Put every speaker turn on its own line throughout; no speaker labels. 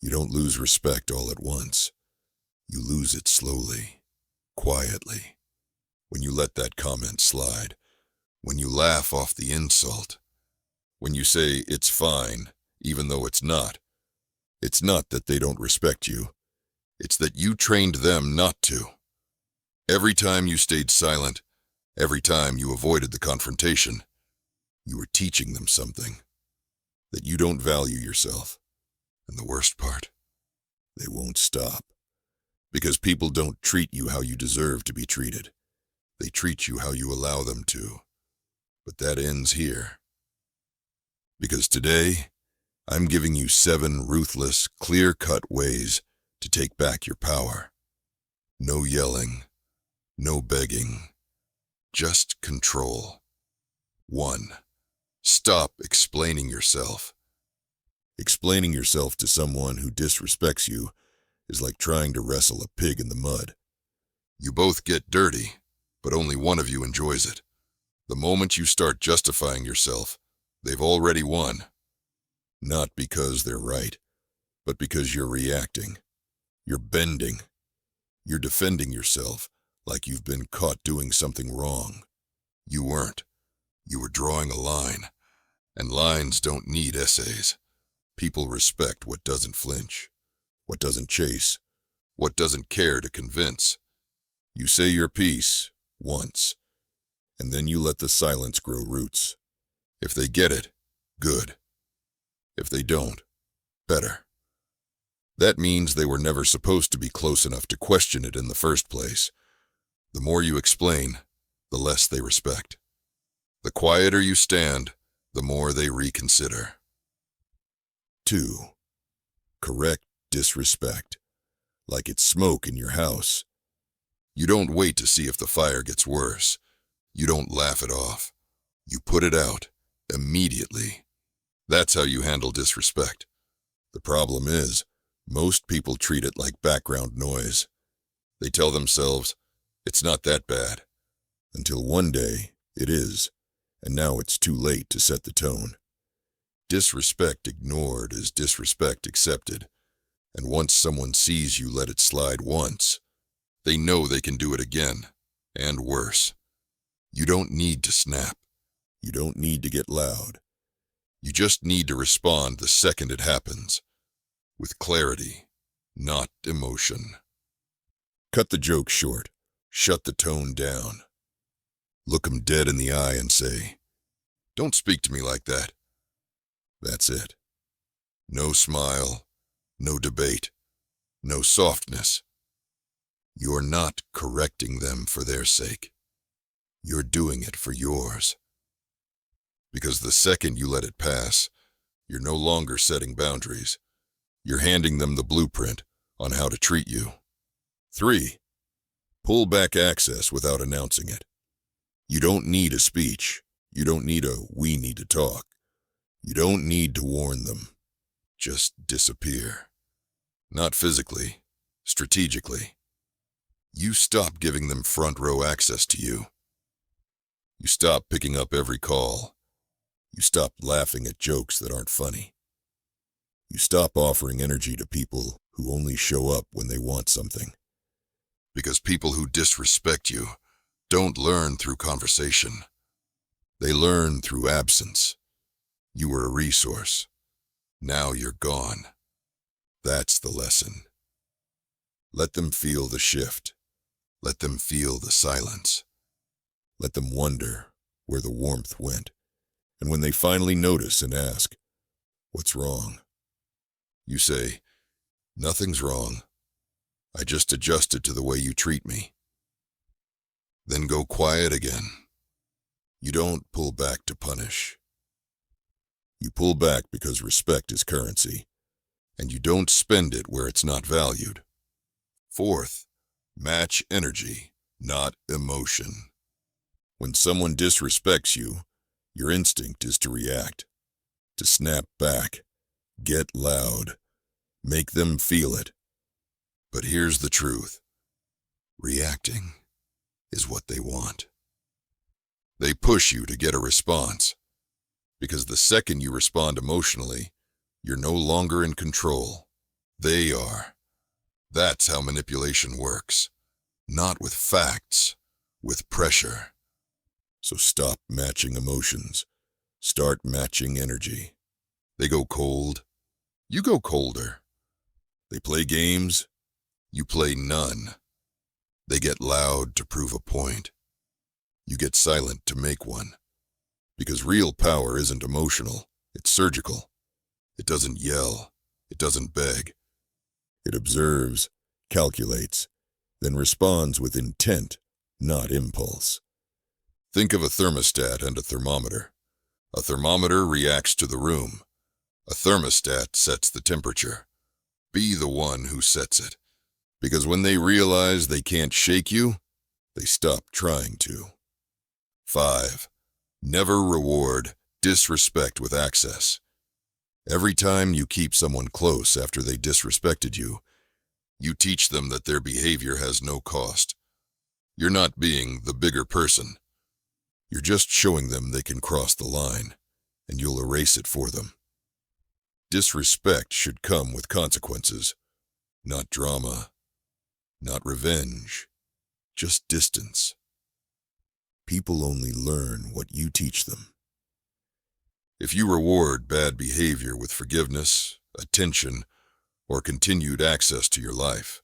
You don't lose respect all at once. You lose it slowly, quietly. When you let that comment slide, when you laugh off the insult, when you say it's fine, even though it's not that they don't respect you. It's that you trained them not to. Every time you stayed silent, every time you avoided the confrontation, you were teaching them something. That you don't value yourself. And the worst part, they won't stop. Because people don't treat you how you deserve to be treated. They treat you how you allow them to. But that ends here. Because today, I'm giving you 7 ruthless, clear-cut ways to take back your power. No yelling, no begging, just control. 1. Stop explaining yourself. Explaining yourself to someone who disrespects you is like trying to wrestle a pig in the mud. You both get dirty, but only one of you enjoys it. The moment you start justifying yourself, they've already won. Not because they're right, but because you're reacting. You're bending. You're defending yourself like you've been caught doing something wrong. You weren't. You were drawing a line. And lines don't need essays. People respect what doesn't flinch, what doesn't chase, what doesn't care to convince. You say your piece once, and then you let the silence grow roots. If they get it, good. If they don't, better. That means they were never supposed to be close enough to question it in the first place. The more you explain, the less they respect. The quieter you stand, the more they reconsider. 2. Correct disrespect. Like it's smoke in your house. You don't wait to see if the fire gets worse. You don't laugh it off. You put it out, immediately. That's how you handle disrespect. The problem is, most people treat it like background noise. They tell themselves, it's not that bad. Until one day, it is, and now it's too late to set the tone. Disrespect ignored is disrespect accepted, and once someone sees you let it slide once, they know they can do it again, and worse. You don't need to snap. You don't need to get loud. You just need to respond the second it happens, with clarity, not emotion. Cut the joke short. Shut the tone down. Look 'em dead in the eye and say, "Don't speak to me like that." That's it. No smile, no debate, no softness. You're not correcting them for their sake. You're doing it for yours. Because the second you let it pass, you're no longer setting boundaries. You're handing them the blueprint on how to treat you. 3. Pull back access without announcing it. You don't need a speech. You don't need a "we need to talk." You don't need to warn them. Just disappear. Not physically, strategically. You stop giving them front row access to you. You stop picking up every call. You stop laughing at jokes that aren't funny. You stop offering energy to people who only show up when they want something. Because people who disrespect you don't learn through conversation. They learn through absence. You were a resource. Now you're gone. That's the lesson. Let them feel the shift. Let them feel the silence. Let them wonder where the warmth went. And when they finally notice and ask, "What's wrong?" you say, "Nothing's wrong. I just adjusted to the way you treat me." Then go quiet again. You don't pull back to punish. You pull back because respect is currency, and you don't spend it where it's not valued. 4th, match energy, not emotion. When someone disrespects you, your instinct is to react, to snap back, get loud, make them feel it. But here's the truth. Reacting is what they want. They push you to get a response, because the second you respond emotionally, you're no longer in control. They are. That's how manipulation works. Not with facts, with pressure. So stop matching emotions. Start matching energy. They go cold. You go colder. They play games. You play none. They get loud to prove a point. You get silent to make one. Because real power isn't emotional. It's surgical. It doesn't yell. It doesn't beg. It observes, calculates, then responds with intent, not impulse. Think of a thermostat and a thermometer. A thermometer reacts to the room. A thermostat sets the temperature. Be the one who sets it. Because when they realize they can't shake you, they stop trying to. 5. Never reward disrespect with access. Every time you keep someone close after they disrespected you, you teach them that their behavior has no cost. You're not being the bigger person. You're just showing them they can cross the line, and you'll erase it for them. Disrespect should come with consequences, not drama, not revenge, just distance. People only learn what you teach them. If you reward bad behavior with forgiveness, attention, or continued access to your life,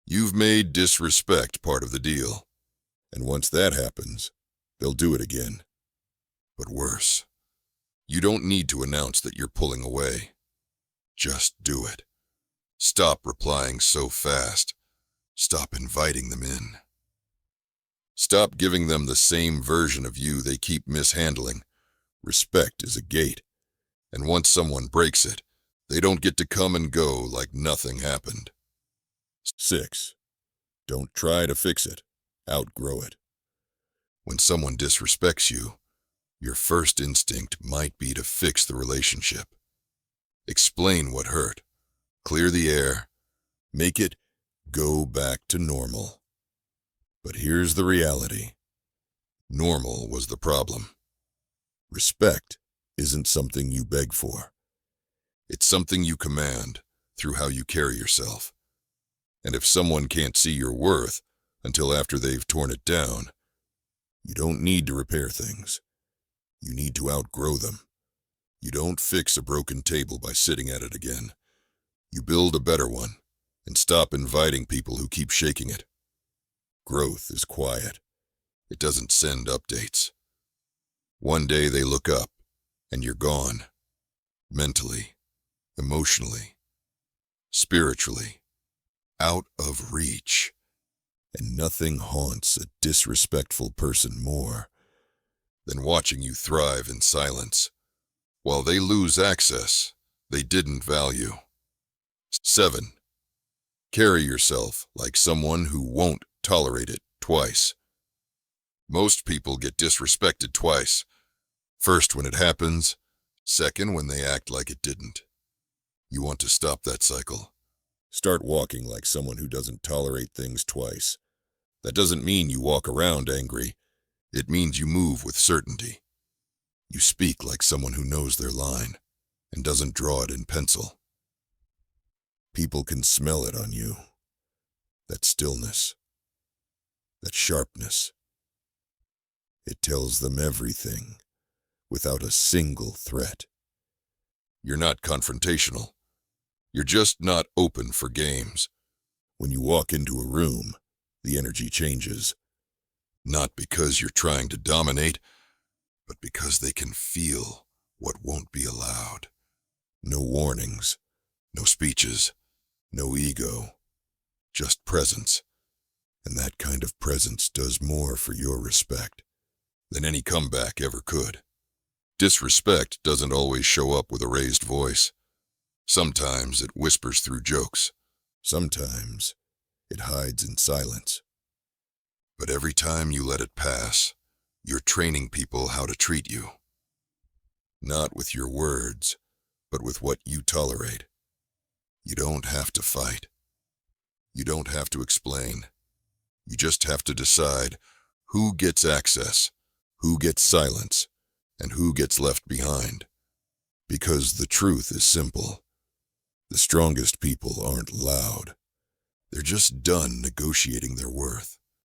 you've made disrespect part of the deal. And once that happens, they'll do it again. But worse, you don't need to announce that you're pulling away. Just do it. Stop replying so fast. Stop inviting them in. Stop giving them the same version of you they keep mishandling. Respect is a gate, and once someone breaks it, they don't get to come and go like nothing happened. 6. Don't try to fix it. Outgrow it. When someone disrespects you, your first instinct might be to fix the relationship. Explain what hurt. Clear the air. Make it go back to normal. But here's the reality. Normal was the problem. Respect isn't something you beg for. It's something you command through how you carry yourself. And if someone can't see your worth until after they've torn it down, you don't need to repair things. You need to outgrow them. You don't fix a broken table by sitting at it again. You build a better one and stop inviting people who keep shaking it. Growth is quiet. It doesn't send updates. One day they look up and you're gone. Mentally, emotionally, spiritually, out of reach. And nothing haunts a disrespectful person more than watching you thrive in silence, while they lose access they didn't value. 7. Carry yourself like someone who won't tolerate it twice. Most people get disrespected twice. First when it happens, second when they act like it didn't. You want to stop that cycle. Start walking like someone who doesn't tolerate things twice. That doesn't mean you walk around angry. It means you move with certainty. You speak like someone who knows their line and doesn't draw it in pencil. People can smell it on you. That stillness. That sharpness. It tells them everything without a single threat. You're not confrontational. You're just not open for games. When you walk into a room, the energy changes. Not because you're trying to dominate, but because they can feel what won't be allowed. No warnings, no speeches, no ego, just presence. And that kind of presence does more for your respect than any comeback ever could. Disrespect doesn't always show up with a raised voice. Sometimes it whispers through jokes. Sometimes it hides in silence. But every time you let it pass, you're training people how to treat you. Not with your words, but with what you tolerate. You don't have to fight. You don't have to explain. You just have to decide who gets access, who gets silence, and who gets left behind. Because the truth is simple. The strongest people aren't loud. They're just done negotiating their worth.